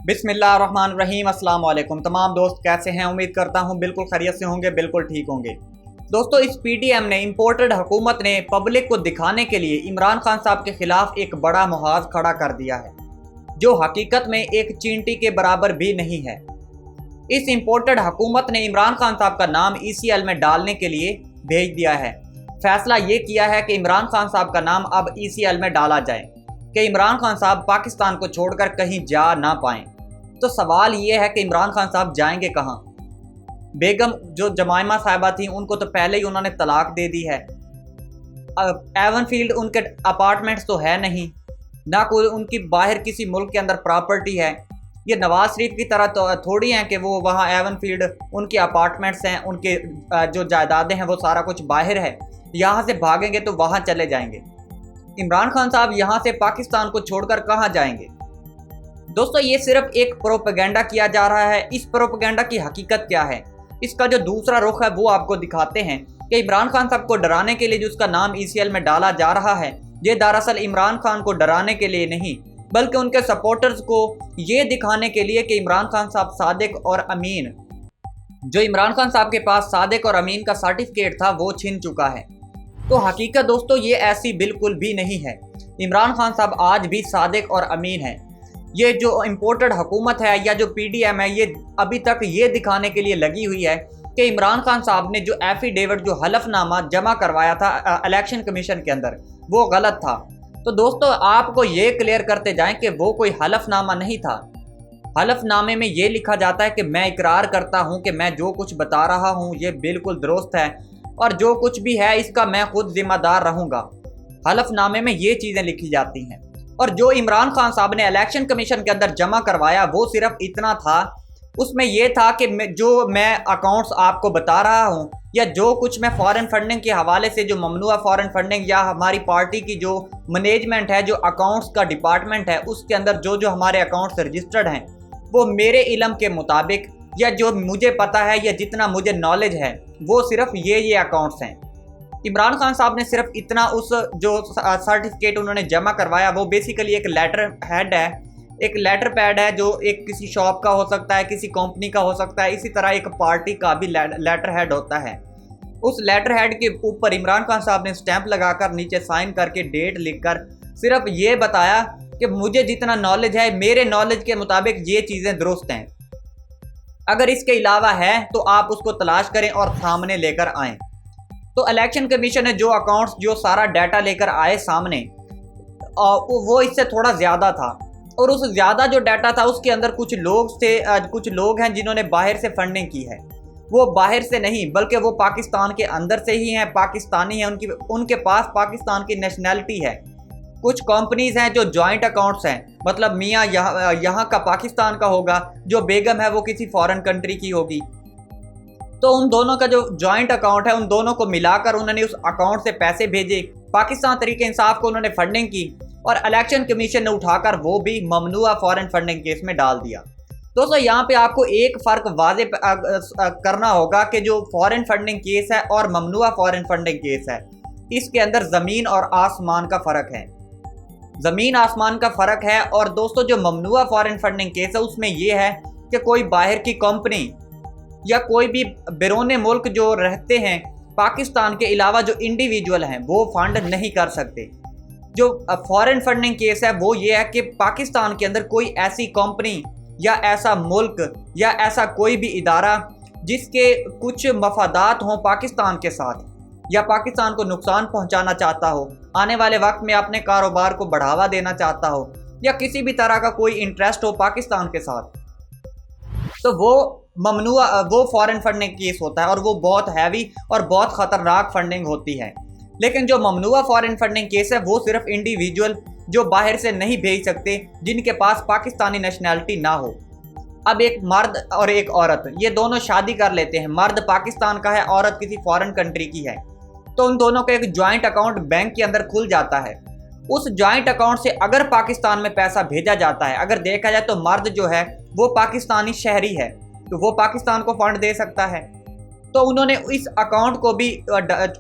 बिस्मिल्लाहिर्रहमानिर्रहीम। अस्सलाम वालेकुम तमाम दोस्त, कैसे हैं? उम्मीद करता हूं बिल्कुल खैरियत से होंगे, बिल्कुल ठीक होंगे। दोस्तों, इस पीटीएम ने इंपोर्टेड हुकूमत ने पब्लिक को दिखाने के लिए इमरान खान साहब के खिलाफ एक बड़ा मुहाज खड़ा कर दिया है, जो हकीकत में एक चींटी के बराबर भी नहीं है। इस इंपोर्टेड हुकूमत ने इमरान खान साहब का नाम ECL में डालने के लिए भेज दिया है। फैसला ये किया है कि इमरान खान साहब का नाम अब ECL में डाला जाए कि इमरान खान साहब पाकिस्तान को छोड़कर कहीं जा ना पाएं। तो सवाल ये है कि इमरान खान साहब जाएंगे कहाँ? बेगम जो जमाइमा साहिबा थी, उनको तो पहले ही उन्होंने तलाक दे दी है। एवनफील्ड उनके अपार्टमेंट्स तो है नहीं, ना कोई उनकी बाहर किसी मुल्क के अंदर प्रॉपर्टी है। ये नवाज शरीफ की तरह तो थोड़ी हैं कि वो वहाँ एवनफील्ड उनके अपार्टमेंट्स हैं, उनके जो जायदादें हैं वो सारा कुछ बाहर है। यहाँ से भागेंगे तो वहाँ चले जाएंगे। इमरान खान साहब यहाँ से पाकिस्तान को छोड़कर कहाँ जाएंगे? दोस्तों, ये सिर्फ एक प्रोपेगेंडा किया जा रहा है। इस प्रोपेगेंडा की हकीकत क्या है, इसका जो दूसरा रुख है वो आपको दिखाते हैं कि इमरान खान साहब को डराने के लिए जो उसका नाम ECL में डाला जा रहा है, ये दरअसल इमरान खान को डराने के लिए नहीं, बल्कि उनके सपोर्टर्स को ये दिखाने के लिए कि इमरान खान साहब सादिक और अमीन, जो इमरान खान साहब के पास सादिक और अमीन का सर्टिफिकेट था, वो छिन चुका है। तो हकीकत दोस्तों ये ऐसी बिल्कुल भी नहीं है। इमरान खान साहब आज भी सादिक और अमीन है। ये जो इम्पोर्टेड हुकूमत है या जो PDM है, ये अभी तक ये दिखाने के लिए लगी हुई है कि इमरान खान साहब ने जो एफिडेविट, जो हलफनामा जमा करवाया था इलेक्शन कमीशन के अंदर, वो गलत था। तो दोस्तों, आपको ये क्लियर करते जाएं कि वो कोई हलफनामा नहीं था। हलफनामे में ये लिखा जाता है कि मैं इकरार करता हूँ कि मैं जो कुछ बता रहा हूँ ये बिल्कुल दुरुस्त है और जो कुछ भी है इसका मैं खुद जिम्मेदार रहूँगा। हलफनामे में ये चीज़ें लिखी जाती हैं। और जो इमरान खान साहब ने इलेक्शन कमीशन के अंदर जमा करवाया वो सिर्फ इतना था, उसमें यह था कि जो मैं अकाउंट्स आपको बता रहा हूं या जो कुछ मैं फॉरेन फंडिंग के हवाले से, जो ममनुआ फॉरेन फंडिंग या हमारी पार्टी की जो मैनेजमेंट है, जो अकाउंट्स का डिपार्टमेंट है, उसके अंदर जो जो हमारे अकाउंट्स रजिस्टर्ड हैं, वो मेरे इल्म के मुताबिक या जो मुझे पता है या जितना मुझे नॉलेज है, वो सिर्फ ये अकाउंट्स हैं। इमरान खान साहब ने सिर्फ इतना, उस जो सर्टिफिकेट उन्होंने जमा करवाया वो बेसिकली एक लेटर हेड है, एक लेटर पैड है, जो एक किसी शॉप का हो सकता है, किसी कंपनी का हो सकता है, इसी तरह एक पार्टी का भी लेटर हेड होता है। उस लेटर हेड के ऊपर इमरान खान साहब ने स्टैंप लगाकर नीचे साइन करके डेट लिखकर सिर्फ ये बताया कि मुझे जितना नॉलेज है, मेरे नॉलेज के मुताबिक ये चीज़ें दुरुस्त हैं। अगर इसके अलावा है तो आप उसको तलाश करें और सामने लेकर आएँ। तो इलेक्शन कमीशन ने जो अकाउंट्स, जो सारा डाटा लेकर आए सामने, वो इससे थोड़ा ज़्यादा था। और उस ज़्यादा जो डाटा था उसके अंदर कुछ लोग हैं जिन्होंने बाहर से फंडिंग की है। वो बाहर से नहीं बल्कि वो पाकिस्तान के अंदर से ही हैं, पाकिस्तानी हैं, उनके पास पाकिस्तान की नेशनैलिटी है। कुछ कंपनीज़ हैं जो जॉइंट अकाउंट्स हैं, मतलब मियाँ यहाँ का पाकिस्तान का होगा, जो बेगम है वो किसी फॉरेन कंट्री की होगी। तो उन दोनों का जो जॉइंट अकाउंट है, उन दोनों को मिलाकर उन्होंने उस अकाउंट से पैसे भेजे, पाकिस्तान तहरीक इंसाफ को उन्होंने फंडिंग की और इलेक्शन कमीशन ने उठाकर वो भी ममनुआ फॉरेन फंडिंग केस में डाल दिया। दोस्तों, यहाँ पे आपको एक फ़र्क वाज़े करना होगा कि जो फॉरेन फंडिंग केस है और ममनुआ फॉरेन फंडिंग केस है, इसके अंदर ज़मीन और आसमान का फ़र्क है। ज़मीन आसमान का फ़र्क है। और दोस्तों, जो ममनुआ फॉरेन फंडिंग केस है उसमें यह है कि कोई बाहर की कंपनी या कोई भी बैरून मुल्क जो रहते हैं पाकिस्तान के अलावा, जो इंडिविजुअल हैं, वो फंड नहीं कर सकते। जो फॉरेन फंडिंग केस है वो ये है कि पाकिस्तान के अंदर कोई ऐसी कंपनी या ऐसा मुल्क या ऐसा कोई भी इदारा जिसके कुछ मफादात हों पाकिस्तान के साथ या पाकिस्तान को नुकसान पहुंचाना चाहता हो, आने वाले वक्त में अपने कारोबार को बढ़ावा देना चाहता हो या किसी भी तरह का कोई इंटरेस्ट हो पाकिस्तान के साथ, तो वो फॉरेन फंडिंग केस होता है और वो बहुत हैवी और बहुत ख़तरनाक फंडिंग होती है। लेकिन जो ममनुआ फॉरेन फंडिंग केस है वो सिर्फ इंडिविजुअल जो बाहर से नहीं भेज सकते, जिनके पास पाकिस्तानी नेशनैलिटी ना हो। अब एक मर्द और एक औरत, ये दोनों शादी कर लेते हैं, मर्द पाकिस्तान का है, औरत किसी फॉरेन कंट्री की है, तो उन दोनों का एक जॉइंट अकाउंट बैंक के अंदर खुल जाता है। उस जॉइंट अकाउंट से अगर पाकिस्तान में पैसा भेजा जाता है, अगर देखा जाए तो मर्द जो है वो पाकिस्तानी शहरी है, तो वो पाकिस्तान को फंड दे सकता है। तो उन्होंने इस अकाउंट को भी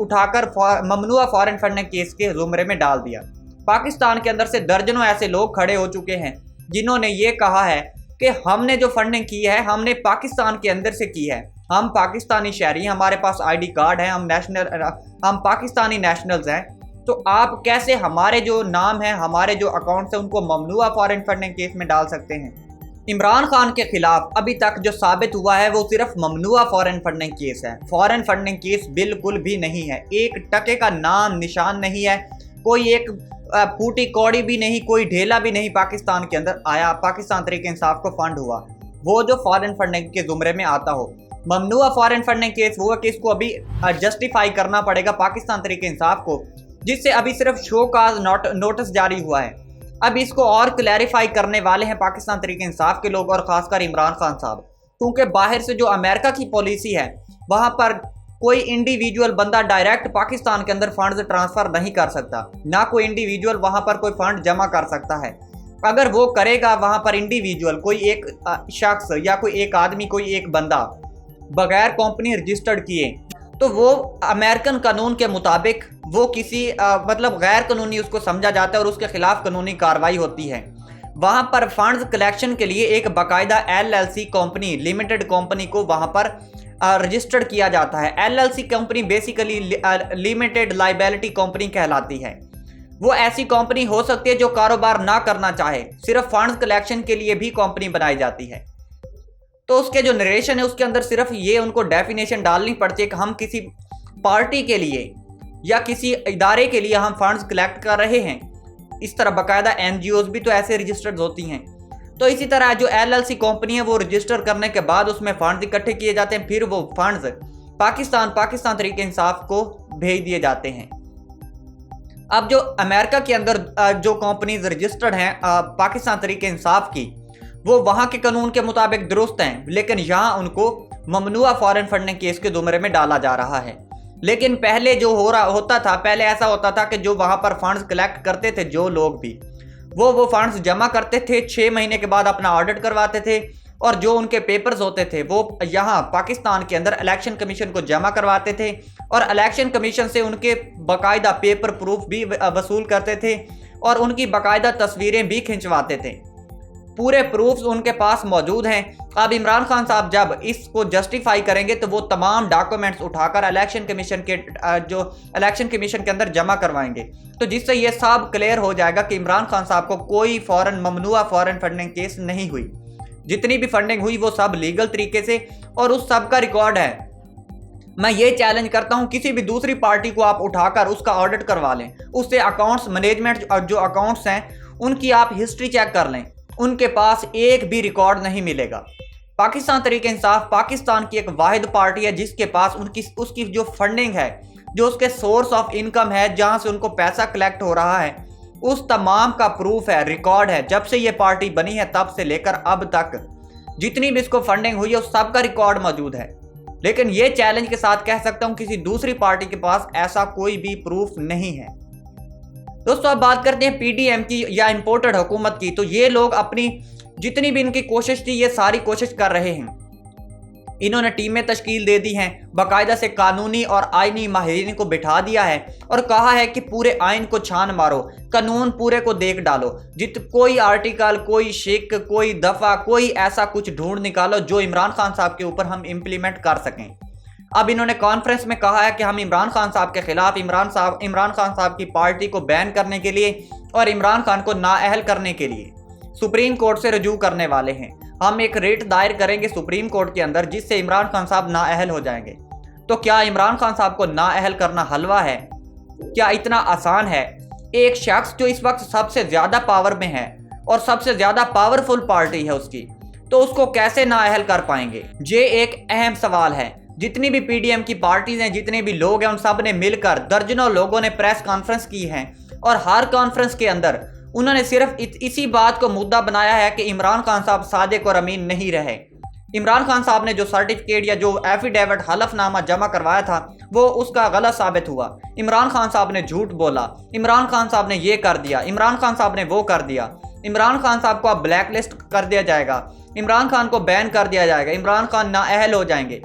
उठाकर ममनुआ फॉरेन फंडिंग केस के ज़ुमरे में डाल दिया। पाकिस्तान के अंदर से दर्जनों ऐसे लोग खड़े हो चुके हैं जिन्होंने ये कहा है کہ ہم نے جو فنڈنگ کی ہے ہم نے پاکستان کے اندر سے کی ہے، ہم پاکستانی شہری ہیں، ہمارے پاس ID کارڈ ہیں، ہم پاکستانی نیشنلز ہیں، تو آپ کیسے ہمارے جو نام ہیں، ہمارے جو اکاؤنٹس ہیں ان کو ممنوعہ فارن فنڈنگ کیس میں ڈال سکتے ہیں؟ عمران خان کے خلاف ابھی تک جو ثابت ہوا ہے وہ صرف ممنوعہ فارن فنڈنگ کیس ہے، فارن فنڈنگ کیس بالکل بھی نہیں ہے، ایک ٹکے کا نام نشان نہیں ہے، کوئی ایک پھوٹی کوڑی بھی نہیں، کوئی ڈھیلا بھی نہیں پاکستان کے اندر آیا پاکستان تحریک انصاف کو فنڈ ہوا وہ جو فارن فنڈنگ کے زمرے میں آتا ہو۔ ممنوعہ فارن فنڈنگ کیس وہ ہے کہ اس کو ابھی جسٹیفائی کرنا پڑے گا پاکستان تحریک انصاف کو، جس سے ابھی صرف شو کاز نوٹس جاری ہوا ہے۔ اب اس کو اور کلیریفائی کرنے والے ہیں پاکستان تحریک انصاف کے لوگ اور خاص کر عمران خان صاحب، کیونکہ باہر سے جو امریکہ کی پالیسی ہے وہاں پر کوئی انڈیویجول بندہ ڈائریکٹ پاکستان کے اندر فنڈز ٹرانسفر نہیں کر سکتا، نہ کوئی انڈیویجول وہاں پر کوئی فنڈ جمع کر سکتا ہے۔ اگر وہ کرے گا وہاں پر انڈیویجول کوئی ایک شخص یا کوئی ایک آدمی کوئی ایک بندہ بغیر کمپنی رجسٹرڈ کیے تو وہ امریکن قانون کے مطابق وہ کسی مطلب غیر قانونی اس کو سمجھا جاتا ہے اور اس کے خلاف قانونی کارروائی ہوتی ہے۔ وہاں پر فنڈز کلیکشن کے لیے ایک باقاعدہ LLC کمپنی لمیٹڈ کمپنی کو وہاں پر رجسٹرڈ کیا جاتا ہے۔ LLC company basically limited liability company کہلاتی ہے، وہ ایسی کمپنی ہو سکتی ہے جو کاروبار نہ کرنا چاہے، صرف فنڈز کلیکشن کے لیے بھی کمپنی بنائی جاتی ہے۔ تو اس کے جو نریشن ہے اس کے اندر صرف یہ ان کو ڈیفینیشن ڈالنی پڑتی ہے کہ ہم کسی پارٹی کے لیے یا کسی ادارے کے لیے ہم فنڈز کلیکٹ کر رہے ہیں۔ اس طرح باقاعدہ NGOs بھی تو ایسے رجسٹرڈ ہوتی ہیں۔ تو اسی طرح جو LLC کمپنی ہے وہ رجسٹر کرنے کے بعد اس میں فنڈز اکٹھے کیے جاتے ہیں، پھر وہ فنڈز پاکستان تحریک انصاف کو بھیج دیے جاتے ہیں۔ اب جو امریکہ کے اندر جو کمپنیز رجسٹرڈ ہیں پاکستان تحریک انصاف کی، وہ وہاں کے قانون کے مطابق درست ہیں، لیکن یہاں ان کو ممنوعہ فارن فنڈنگ کیس کے زمرے میں ڈالا جا رہا ہے۔ لیکن پہلے جو پہلے ایسا ہوتا تھا کہ جو وہاں پر فنڈز کلیکٹ کرتے تھے جو لوگ بھی وہ فنڈز جمع کرتے تھے، 6 مہینے کے بعد اپنا آڈٹ کرواتے تھے، اور جو ان کے پیپرز ہوتے تھے وہ یہاں پاکستان کے اندر الیکشن کمیشن کو جمع کرواتے تھے، اور الیکشن کمیشن سے ان کے باقاعدہ پیپر پروف بھی وصول کرتے تھے اور ان کی باقاعدہ تصویریں بھی کھنچواتے تھے، پورے پروفز ان کے پاس موجود ہیں۔ اب عمران خان صاحب جب اس کو جسٹیفائی کریں گے تو وہ تمام ڈاکومنٹس اٹھا کر الیکشن کمیشن کے اندر جمع کروائیں گے، تو جس سے یہ سب کلیئر ہو جائے گا کہ عمران خان صاحب کو کوئی ممنوعہ فارن فنڈنگ کیس نہیں ہوئی، جتنی بھی فنڈنگ ہوئی وہ سب لیگل طریقے سے، اور اس سب کا ریکارڈ ہے۔ میں یہ چیلنج کرتا ہوں کسی بھی دوسری پارٹی کو آپ اٹھا کر اس کا آڈٹ کروا لیں، اس سے اکاؤنٹس مینجمنٹ جو اکاؤنٹس ہیں ان کی آپ ہسٹری چیک کر لیں، ان کے پاس ایک بھی ریکارڈ نہیں ملے گا۔ پاکستان تحریک انصاف پاکستان کی ایک واحد پارٹی ہے جس کے پاس اس کی جو فنڈنگ ہے، جو اس کے سورس آف انکم ہے، جہاں سے ان کو پیسہ کلیکٹ ہو رہا ہے، اس تمام کا پروف ہے، ریکارڈ ہے۔ جب سے یہ پارٹی بنی ہے تب سے لے کر اب تک جتنی بھی اس کو فنڈنگ ہوئی ہے اس سب کا ریکارڈ موجود ہے، لیکن یہ چیلنج کے ساتھ کہہ سکتا ہوں کسی دوسری پارٹی کے پاس ایسا کوئی بھی پروف نہیں ہے۔ دوستو اب بات کرتے ہیں PDM کی یا امپورٹڈ حکومت کی، تو یہ لوگ اپنی جتنی بھی ان کی کوشش تھی یہ ساری کوشش کر رہے ہیں، انہوں نے ٹیمیں تشکیل دے دی ہیں، باقاعدہ سے قانونی اور آئینی ماہرین کو بٹھا دیا ہے اور کہا ہے کہ پورے آئین کو چھان مارو، قانون پورے کو دیکھ ڈالو، کوئی آرٹیکل، کوئی شک، کوئی دفعہ، کوئی ایسا کچھ ڈھونڈ نکالو جو عمران خان صاحب کے اوپر ہم امپلیمنٹ کر سکیں۔ اب انہوں نے کانفرنس میں کہا ہے کہ ہم عمران خان صاحب کے خلاف عمران خان صاحب کی پارٹی کو بین کرنے کے لیے اور عمران خان کو نااہل کرنے کے لیے سپریم کورٹ سے رجوع کرنے والے ہیں۔ ہم ایک ریٹ دائر کریں گے سپریم کورٹ کے اندر جس سے عمران خان صاحب نااہل ہو جائیں گے۔ تو کیا عمران خان صاحب کو نااہل کرنا حلوہ ہے؟ کیا اتنا آسان ہے؟ ایک شخص جو اس وقت سب سے زیادہ پاور میں ہے اور سب سے زیادہ پاورفل پارٹی ہے اس کی، تو اس کو کیسے نااہل کر پائیں گے؟ یہ ایک اہم سوال ہے۔ جتنی بھی PDM کی پارٹیز ہیں، جتنے بھی لوگ ہیں، ان سب نے مل کر درجنوں لوگوں نے پریس کانفرنس کی ہے، اور ہر کانفرنس کے اندر انہوں نے صرف اسی بات کو مدعا بنایا ہے کہ عمران خان صاحب صادق اور امین نہیں رہے۔ عمران خان صاحب نے جو سرٹیفکیٹ یا جو ایفیڈیوٹ حلف نامہ جمع کروایا تھا وہ اس کا غلط ثابت ہوا، عمران خان صاحب نے جھوٹ بولا، عمران خان صاحب نے یہ کر دیا، عمران خان صاحب نے وہ کر دیا، عمران خان صاحب کو اب بلیک لسٹ کر دیا جائے گا، عمران خان کو بین کر دیا جائے گا، عمران خان نااہل ہو جائیں گے۔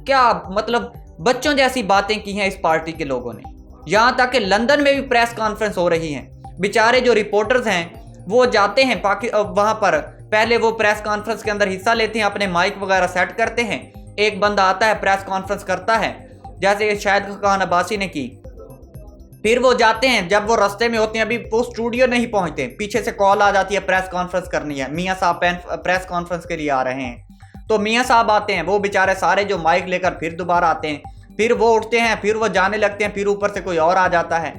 کیا مطلب بچوں جیسی باتیں کی ہیں اس پارٹی کے لوگوں نے، یہاں تک کہ لندن میں بھی پریس کانفرنس ہو رہی ہیں، بیچارے جو رپورٹرز ہیں وہ جاتے ہیں وہاں پر पहले वो प्रेस कॉन्फ्रेंस के अंदर हिस्सा लेते हैं, अपने माइक वगैरह सेट करते हैं, एक बंदा आता है प्रेस कॉन्फ्रेंस करता है जैसे शाहिद खान अब्बासी ने की। फिर वो जाते हैं, जब वो रास्ते में होते हैं, अभी वो स्टूडियो नहीं पहुंचते, पीछे से कॉल आ जाती है प्रेस कॉन्फ्रेंस करनी है, मियाँ साहब प्रेस कॉन्फ्रेंस के लिए आ रहे हैं। तो मियाँ साहब आते हैं, वो बेचारे सारे जो माइक लेकर फिर दोबारा आते हैं, फिर वो उठते हैं, फिर वो जाने लगते हैं, फिर ऊपर से कोई और आ जाता है।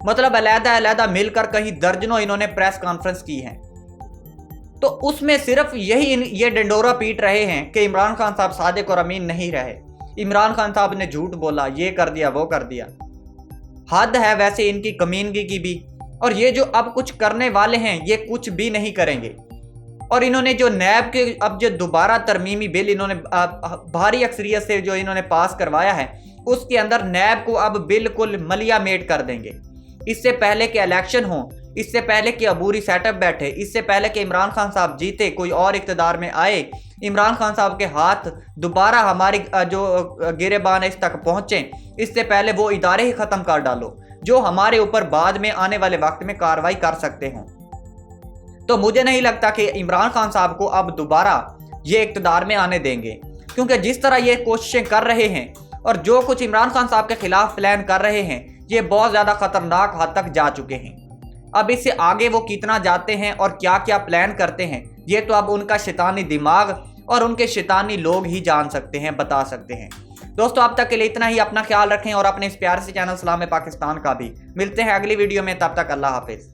मतलब अलग-अलग मिलकर कहीं दर्जनों इन्होंने प्रेस कॉन्फ्रेंस की है। तो उसमें सिर्फ ये डंडोरा पीट रहे हैं कि इमरान खान साहब सादिक और अमीन नहीं रहे, इमरान खान साहब ने झूठ बोला, ये कर दिया वो कर दिया। हद है वैसे इनकी कमीनगी की भी। और ये जो अब कुछ करने वाले हैं ये कुछ भी नहीं करेंगे। और इन्होंने जो नैब के अब जो दोबारा तरमीमी बिल इन्होंने भारी अक्सरियत से जो इन्होंने पास करवाया है, उसके अंदर नैब को अब बिल्कुल मलिया मेट कर देंगे। इससे पहले कि इलेक्शन हो, इससे पहले कि अबूरी सेटअप बैठे, इससे पहले कि इमरान खान साहब जीते, कोई और इक़्तिदार में आए, इमरान खान साहब के हाथ दोबारा हमारी जो गिरेबान इस तक पहुँचें, इससे पहले वो इदारे ही ख़त्म कर डालो जो हमारे ऊपर बाद में आने वाले वक्त में कार्रवाई कर सकते हों। तो मुझे नहीं लगता कि इमरान खान साहब को अब दोबारा ये इक़्तिदार में आने देंगे, क्योंकि जिस तरह ये कोशिशें कर रहे हैं और जो कुछ इमरान खान साहब के खिलाफ प्लान कर रहे हैं, ये बहुत ज़्यादा ख़तरनाक हद तक जा चुके हैं। अब इससे आगे वो कितना जाते हैं और क्या क्या प्लान करते हैं, ये तो अब उनका शैतानी दिमाग और उनके शैतानी लोग ही जान सकते हैं, बता सकते हैं। दोस्तों अब तक के लिए इतना ही। अपना ख्याल रखें और अपने इस प्यारे से चैनल सलाम पाकिस्तान का भी। मिलते हैं अगली वीडियो में, तब तक अल्लाह हाफिज़।